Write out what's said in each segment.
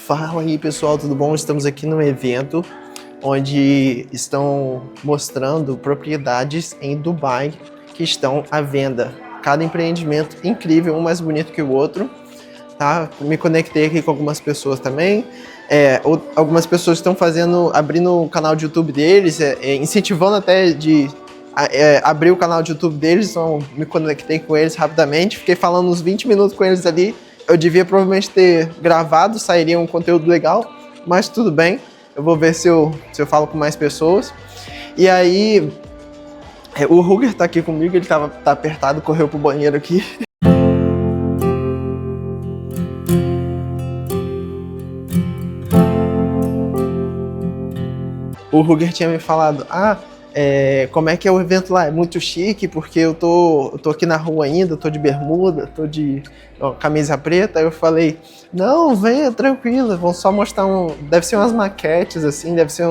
Fala aí pessoal, tudo bom? Estamos aqui num evento onde estão mostrando propriedades em Dubai que estão à venda. Cada empreendimento incrível, um mais bonito que o outro. Tá? Me conectei aqui com algumas pessoas também. Algumas pessoas estão abrindo o canal de YouTube deles, incentivando até de abrir o canal de YouTube deles. Então me conectei com eles rapidamente, fiquei falando uns 20 minutos com eles ali. Eu devia provavelmente ter gravado, sairia um conteúdo legal, mas tudo bem. Eu vou ver se eu falo com mais pessoas. E aí, o Ruger tá aqui comigo, ele tá apertado, correu pro banheiro aqui. O Ruger tinha me falado, como é que é o evento lá? É muito chique, porque eu tô aqui na rua ainda, tô de bermuda, tô de camisa preta. Aí eu falei, não, venha, tranquilo, vão só mostrar deve ser umas maquetes, assim, deve ser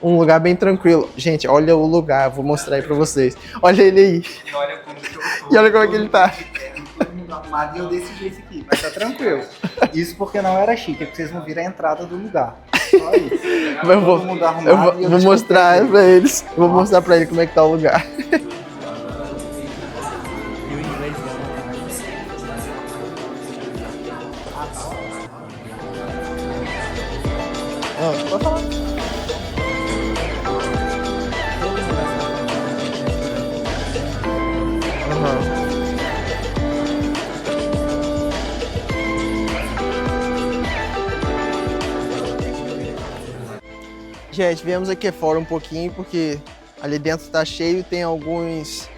um lugar bem tranquilo. Gente, olha o lugar, vou mostrar aí pra vocês. Olha ele aí. E olha como que eu tô. E olha como é que ele tá. Arrumado e eu desse jeito aqui, mas tá tranquilo. Isso porque não era chique, é porque vocês não viram a entrada do lugar. Só isso. Eu vou mostrar pra eles. Eu vou mostrar pra ele como é que tá o lugar. Pode falar. Gente, viemos aqui fora um pouquinho porque ali dentro tá cheio, tem alguns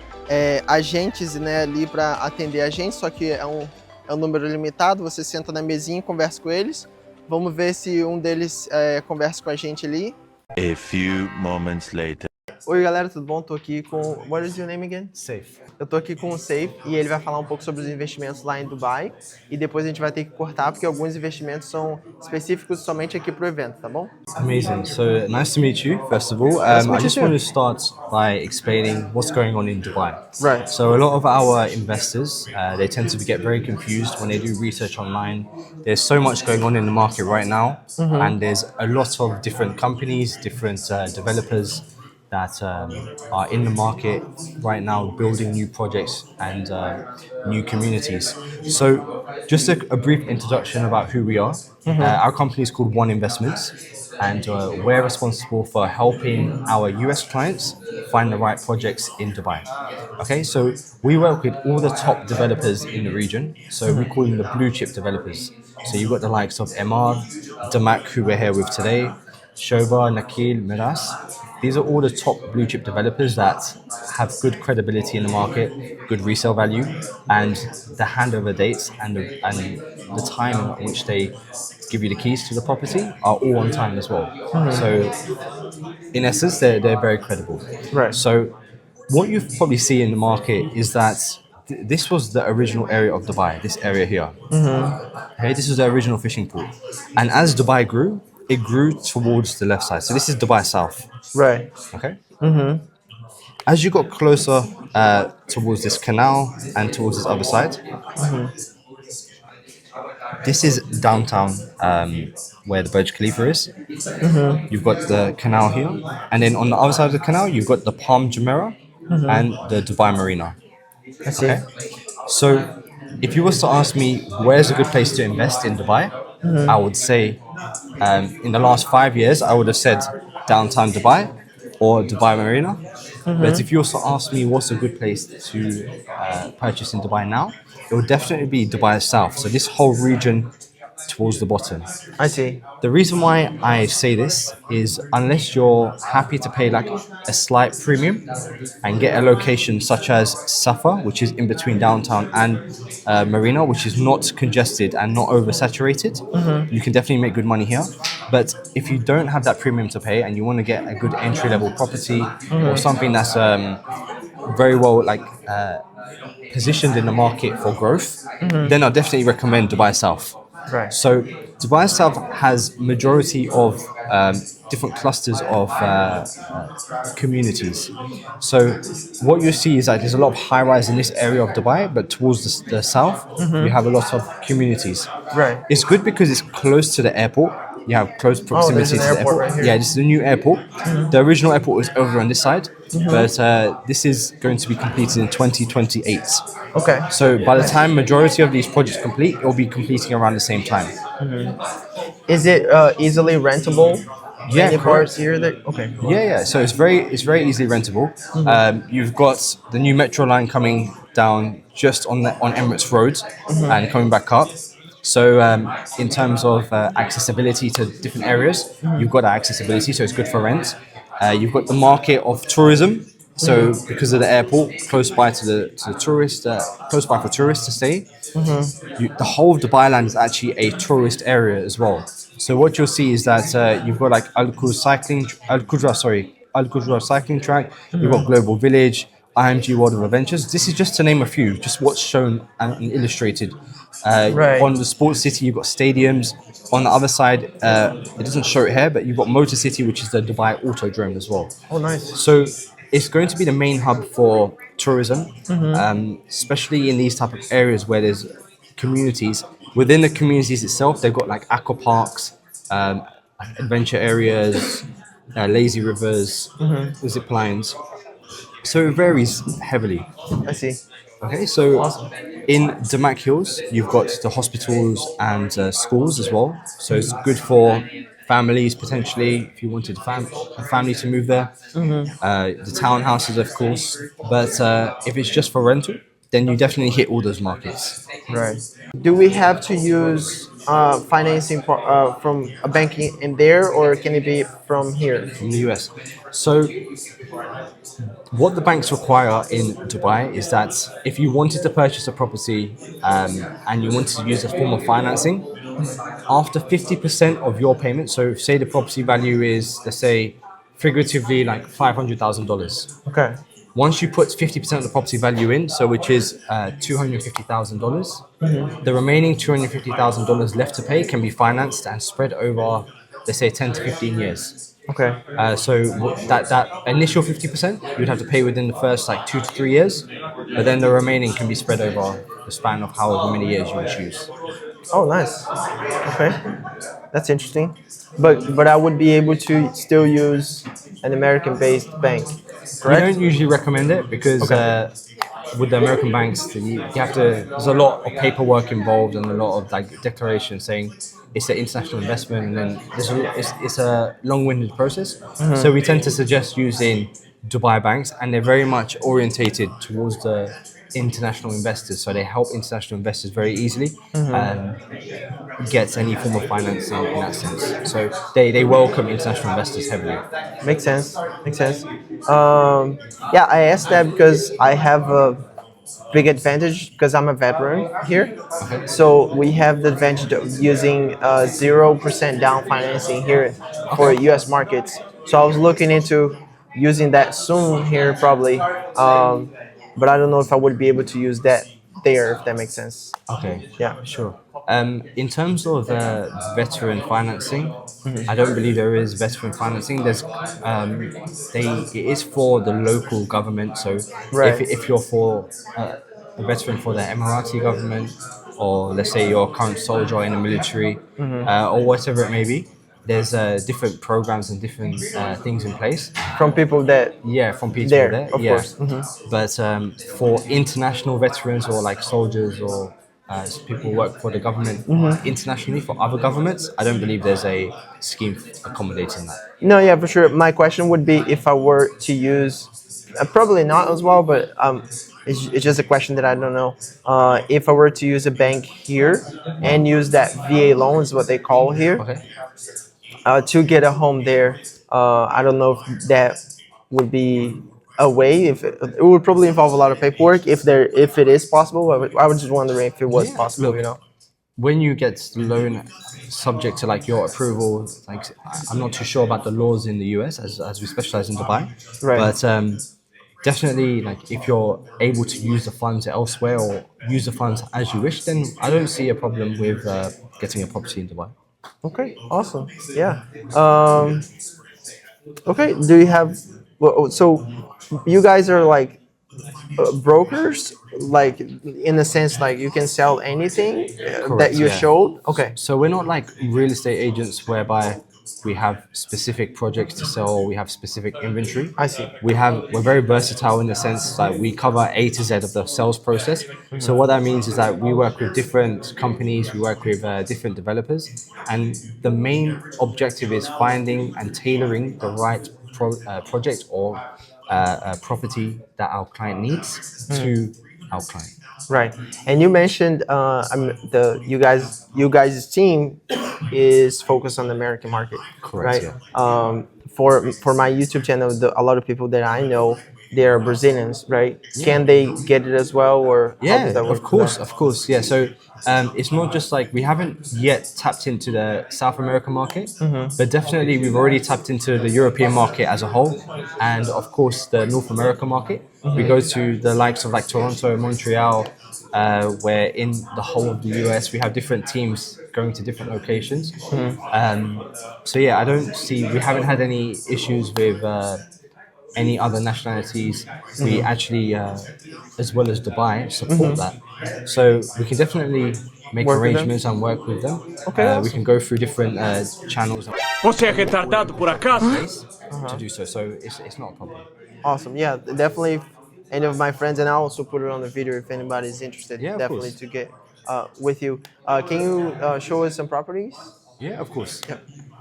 agentes, né, ali para atender a gente, só que é um número limitado. Você senta na mesinha e conversa com eles. Vamos ver se um deles conversa com a gente ali. A few moments later. Oi galera, tudo bom? Tô aqui com... What is your name again? Saif. Eu tô aqui com o Saif e ele vai falar um pouco sobre os investimentos lá em Dubai. E depois a gente vai ter que cortar porque alguns investimentos são específicos somente aqui pro evento, tá bom? Amazing. So nice to meet you, first of all. I just want to start by explaining what's going on in Dubai. Right. So a lot of our investors, they tend to get very confused when they do research online. There's so much going on in the market right now, and there's a lot of different companies, different developers that are in the market right now building new projects and new communities. So just a brief introduction about who we are. Our company is called One Investments, and we're responsible for helping our US clients find the right projects in Dubai. Okay, so we work with all the top developers in the region, so we call them the blue chip developers. So you've got the likes of Emar, Damak, who we're here with today, Shoba, Nakil, Miras. These are all the top blue chip developers that have good credibility in the market, good resale value, and the handover dates and the time in which they give you the keys to the property are all on time as well. So in essence, they're very credible. Right. So what you probably see in the market is that this was the original area of Dubai, this area here. Okay, this is the original fishing pool. And as Dubai grew, it grew towards the left side. So this is Dubai South. Right. Okay. As you got closer towards this canal and towards this other side, this is downtown where the Burj Khalifa is. You've got the canal here, and then on the other side of the canal, you've got the Palm Jumeirah and the Dubai Marina. I see. Okay. So, if you was to ask me where's a good place to invest in Dubai, I would say in the last 5 years, I would have said downtown Dubai or Dubai Marina. But if you also ask me what's a good place to purchase in Dubai now, it would definitely be Dubai South. So this whole region towards the bottom. I see. The reason why I say this is unless you're happy to pay like a slight premium and get a location such as Safa, which is in between downtown and Marina, which is not congested and not oversaturated, you can definitely make good money here. But if you don't have that premium to pay and you want to get a good entry level property or something that's very well positioned in the market for growth, then I'll definitely recommend Dubai South. Right. So Dubai South has majority of different clusters of communities. So what you see is that there's a lot of high-rise in this area of Dubai, but towards the south, you have a lot of communities. Right. It's good because it's close to the airport, You have close Oh, there's proximity an to the airport airport. right here. Yeah, this is a new airport. The original airport was over on this side, but this is going to be completed in 2028. Okay. So by the time majority of these projects complete, it will be completing around the same time. Is it easily rentable? Yeah, Any parts correct. here that okay. Yeah. So it's very easily rentable. You've got the new metro line coming down just on Emirates Road and coming back up. So in terms of accessibility to different areas, you've got that accessibility, so it's good for rent. You've got the market of tourism. So because of the airport close by to the tourist, close by for tourists to stay, the whole of Dubai land is actually a tourist area as well. So what you'll see is that you've got like Al Qudra cycling track. You've got Global Village, IMG World of Adventures. This is just to name a few, just what's shown and illustrated. Right. On the Sports City, you've got stadiums. On the other side, it doesn't show it here, but you've got Motor City, which is the Dubai Autodrome as well. Oh, nice. So it's going to be the main hub for tourism, especially in these type of areas where there's communities. Within the communities itself, they've got like aqua parks, adventure areas, lazy rivers, zip lines. So it varies heavily. I see. Okay, so in Damac Hills, you've got the hospitals and schools as well. So it's good for families potentially if you wanted a family to move there. The townhouses, of course. But if it's just for rental, then you definitely hit all those markets. Right. Do we have to use financing from a bank in there, or can it be from here? In the US. So what the banks require in Dubai is that if you wanted to purchase a property and you wanted to use a form of financing, after 50% of your payment, so say the property value is, let's say, figuratively like $500,000. Okay. Once you put 50% of the property value in, so which is $250,000, the remaining $250,000 left to pay can be financed and spread over, let's say, 10 to 15 years. Okay. So that initial 50% you'd have to pay within the first like 2 to 3 years, but then the remaining can be spread over the span of however many years you would choose. Oh, nice. Okay, that's interesting. But I would be able to still use an American-based bank, We correct? don't usually recommend it because with the American banks, you have to. There's a lot of paperwork involved and a lot of like declarations saying it's an international investment, and then it's a long-winded process. So we tend to suggest using Dubai banks, and they're very much orientated towards the international investors. So they help international investors very easily get any form of financing in that sense. So they welcome international investors heavily. Makes sense. Makes sense. Yeah, I asked that because I have a big advantage because I'm a veteran here. So we have the advantage of using 0% down financing here for U.S. markets. So I was looking into using that soon here probably, but I don't know if I would be able to use that there, if that makes sense. Okay. Yeah. Sure. In terms of veteran financing, I don't believe there is veteran financing. It is for the local government. So Right. if you're for a veteran for the Emirati government, or let's say you're a current soldier in the military, or whatever it may be, there's different programs and different things in place. From people that Yeah, from people there, of yeah. course. But for international veterans or like soldiers or people who work for the government internationally for other governments, I don't believe there's a scheme accommodating that. No, yeah, for sure. My question would be if I were to use, probably not as well, but it's just a question that I don't know. If I were to use a bank here and use that VA loan is what they call here Okay. To get a home there, I don't know if that would be a way. If it would probably involve a lot of paperwork. If it is possible, I was just wondering if it was possible. Look, You know. when you get the loan subject to like your approval, like I'm not too sure about the laws in the US as we specialize in Dubai, Right. but definitely like if you're able to use the funds elsewhere or use the funds as you wish, then I don't see a problem with getting a property in Dubai. Okay, awesome. Yeah. Okay, do you have? Well, so you guys are like brokers, like in a sense, like you can sell anything that Correct, you yeah. showed. Okay. So we're not like real estate agents whereby we have specific projects to sell or we have specific inventory. I see. We're very versatile in the sense that we cover A to Z of the sales process. So what that means is that we work with different companies, we work with different developers, and the main objective is finding and tailoring the right project or property that our client needs to our client. Right. And you mentioned you guys' team is focused on the American market, Correct, right? yeah. For my YouTube channel, a lot of people that I know, they're Brazilians, right? Can they get it as well, or how does Yeah, that work? of course, yeah. So it's not just like we haven't yet tapped into the South American market, but definitely we've already tapped into the European market as a whole, and of course the North American market. We go to the likes of like Toronto, Montreal, where in the whole of the US we have different teams going to different locations. So yeah, we haven't had any issues with any other nationalities. We actually, as well as Dubai, support that. So we can definitely make Work with them? arrangements and work with them. Okay, We awesome. can go through different channels and Você é retardado por acaso? ways to do so. So it's not a problem. Awesome. Yeah, definitely. If any of my friends, and I'll also put it on the video if anybody's interested. Yeah, of definitely course. to get with you. Can you show us some properties? Yeah, of course.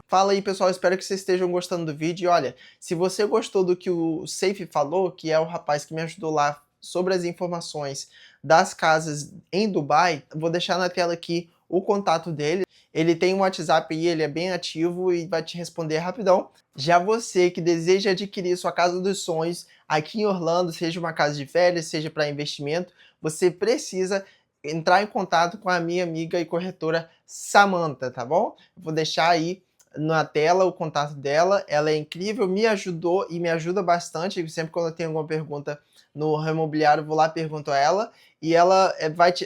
Fala aí, pessoal, espero que vocês estejam gostando do vídeo. E olha, se você gostou do que o Saif falou, que é o rapaz que me ajudou lá sobre as informações das casas em Dubai, vou deixar na tela aqui o contato dele. Ele tem um WhatsApp aí, ele é bem ativo e vai te responder rapidão. Já você que deseja adquirir sua casa dos sonhos aqui em Orlando, seja uma casa de férias, seja para investimento, você precisa entrar em contato com a minha amiga e corretora Samantha, tá bom? Vou deixar aí na tela o contato dela. Ela é incrível, me ajudou e me ajuda bastante. Sempre quando eu tenho alguma pergunta no ramo imobiliário, eu vou lá e pergunto a ela, e ela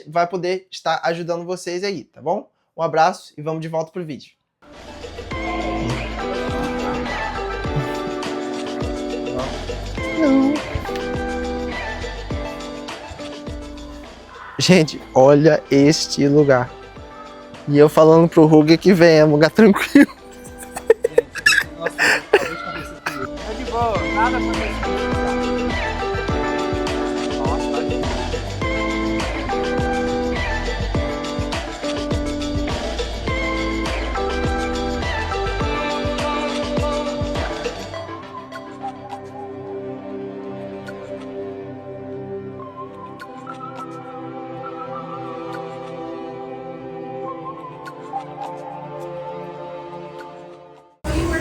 vai poder estar ajudando vocês aí, tá bom? Um abraço e vamos de volta pro vídeo. Gente, olha este lugar. E eu falando pro Ruger que vem, é um lugar tranquilo. Tá de boa, nada aconteceu.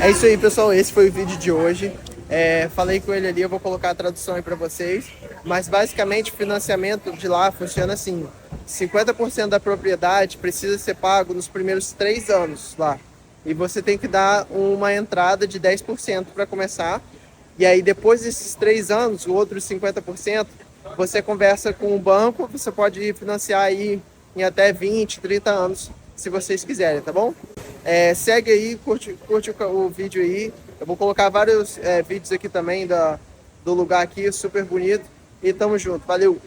É isso aí, pessoal, esse foi o vídeo de hoje. Falei com ele ali, eu vou colocar a tradução aí para vocês. Mas basicamente o financiamento de lá funciona assim: 50% da propriedade precisa ser pago nos primeiros 3 anos lá. E você tem que dar uma entrada de 10% para começar. E aí depois desses 3 anos, o outro 50%, você conversa com o banco, você pode financiar aí em até 20, 30 anos, se vocês quiserem, tá bom? Segue aí, curte o vídeo aí. Eu vou colocar vários vídeos aqui também do lugar aqui, super bonito. E tamo junto, valeu!